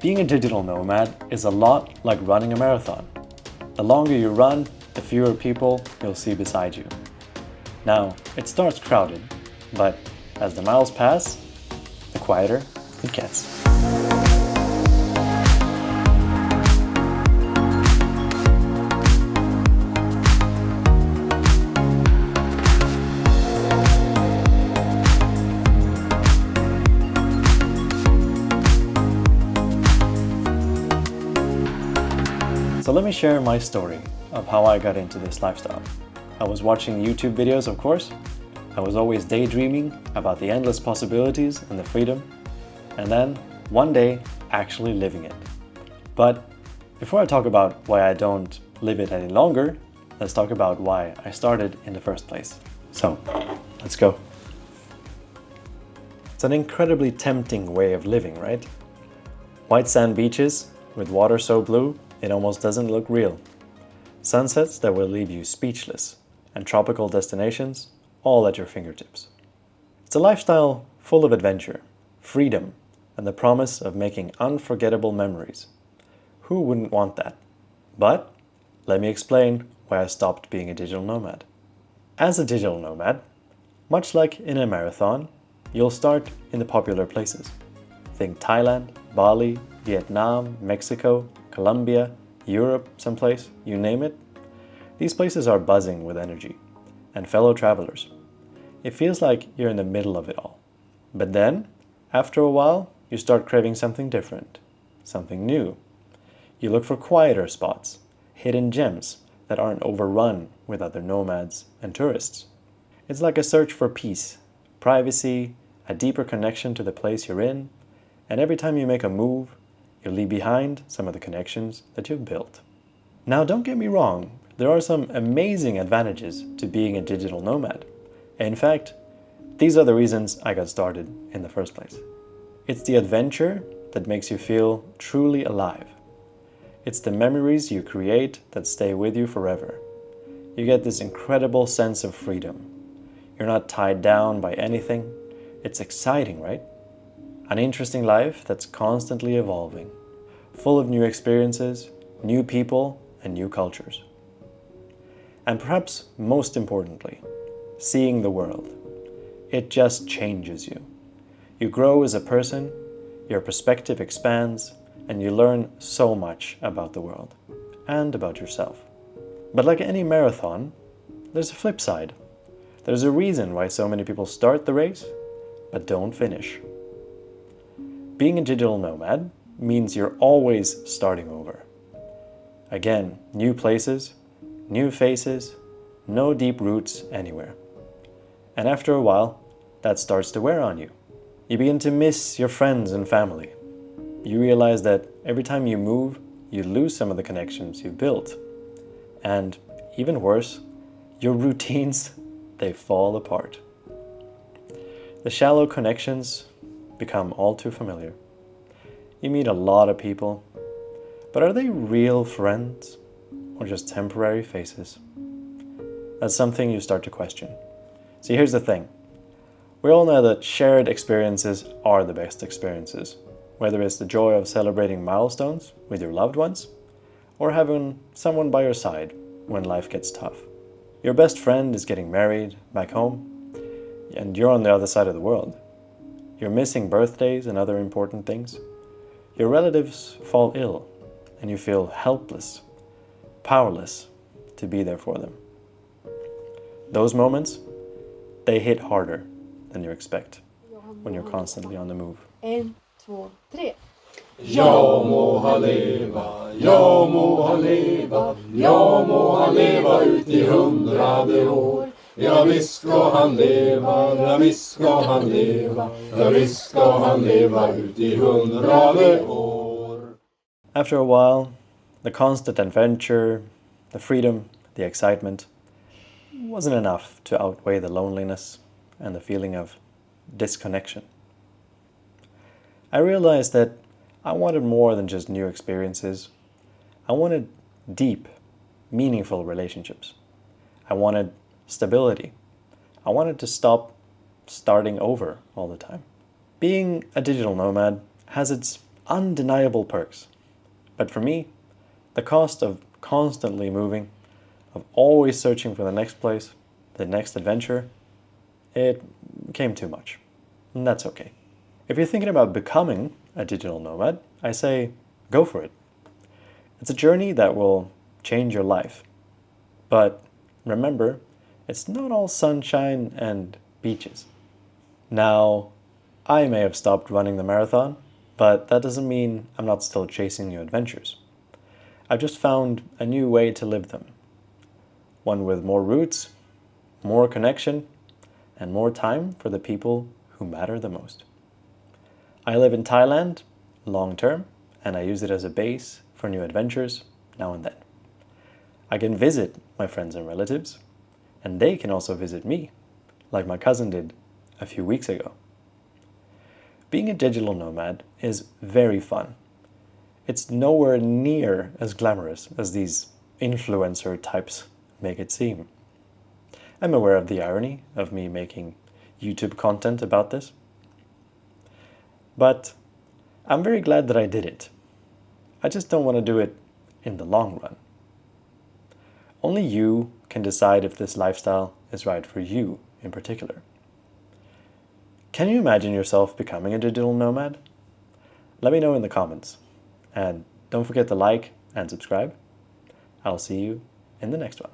Being a digital nomad is a lot like running a marathon. The longer you run, the fewer people you'll see beside you. Now, it starts crowded, but as the miles pass, the quieter it gets. So let me share my story of how I got into this lifestyle. I was watching YouTube videos, of course. I was always daydreaming about the endless possibilities and the freedom, and then one day actually living it. But before I talk about why I don't live it any longer, let's talk about why I started in the first place. So, let's go. It's an incredibly tempting way of living, right? White sand beaches with water so blue it almost doesn't look real. Sunsets that will leave you speechless, and tropical destinations all at your fingertips. It's a lifestyle full of adventure, freedom, and the promise of making unforgettable memories. Who wouldn't want that? But let me explain why I stopped being a digital nomad. As a digital nomad, much like in a marathon, you'll start in the popular places. Think Thailand, Bali, Vietnam, Mexico, Colombia, Europe, someplace, you name it. These places are buzzing with energy and fellow travelers. It feels like you're in the middle of it all. But then, after a while, you start craving something different, something new. You look for quieter spots, hidden gems that aren't overrun with other nomads and tourists. It's like a search for peace, privacy, a deeper connection to the place you're in, and every time you make a move, you leave behind some of the connections that you've built. Now, don't get me wrong, there are some amazing advantages to being a digital nomad. In fact, these are the reasons I got started in the first place. It's the adventure that makes you feel truly alive. It's the memories you create that stay with you forever. You get this incredible sense of freedom. You're not tied down by anything. It's exciting, right? An interesting life that's constantly evolving, full of new experiences, new people, and new cultures. And perhaps most importantly, seeing the world. It just changes you. You grow as a person, your perspective expands, and you learn so much about the world and about yourself. But like any marathon, there's a flip side. There's a reason why so many people start the race, but don't finish. Being a digital nomad means you're always starting over. Again, new places, new faces, no deep roots anywhere. And after a while, that starts to wear on you. You begin to miss your friends and family. You realize that every time you move, you lose some of the connections you've built. And even worse, your routines, they fall apart. The shallow connections become all too familiar. You meet a lot of people, but are they real friends or just temporary faces? That's something you start to question. See, here's the thing. We all know that shared experiences are the best experiences, whether it's the joy of celebrating milestones with your loved ones or having someone by your side when life gets tough. Your best friend is getting married back home, and you're on the other side of the world. You're missing birthdays and other important things. Your relatives fall ill, and you feel helpless, powerless to be there for them. Those moments, they hit harder than you expect when you're constantly on the move. 1, 2, 3. Ja må han leva, ja må han leva, ja må han leva ut i 100 år. Ja visst ska han leva, ja visst ska han leva, ja visst ska han leva ut i 100 år. After a while, the constant adventure, the freedom, the excitement wasn't enough to outweigh the loneliness and the feeling of disconnection. I realized that I wanted more than just new experiences. I wanted deep, meaningful relationships. I wanted stability. I wanted to stop starting over all the time. Being a digital nomad has its undeniable perks. But for me, the cost of constantly moving, of always searching for the next place, the next adventure, it became too much. And that's okay. If you're thinking about becoming a digital nomad, I say go for it. It's a journey that will change your life. But remember, it's not all sunshine and beaches. Now, I may have stopped running the marathon, but that doesn't mean I'm not still chasing new adventures. I've just found a new way to live them. One with more roots, more connection, and more time for the people who matter the most. I live in Thailand long term, and I use it as a base for new adventures now and then. I can visit my friends and relatives, and they can also visit me, like my cousin did a few weeks ago. Being a digital nomad is very fun. It's nowhere near as glamorous as these influencer types make it seem. I'm aware of the irony of me making YouTube content about this, but I'm very glad that I did it. I just don't want to do it in the long run. Only you can decide if this lifestyle is right for you in particular. Can you imagine yourself becoming a digital nomad? Let me know in the comments. And don't forget to like and subscribe. I'll see you in the next one.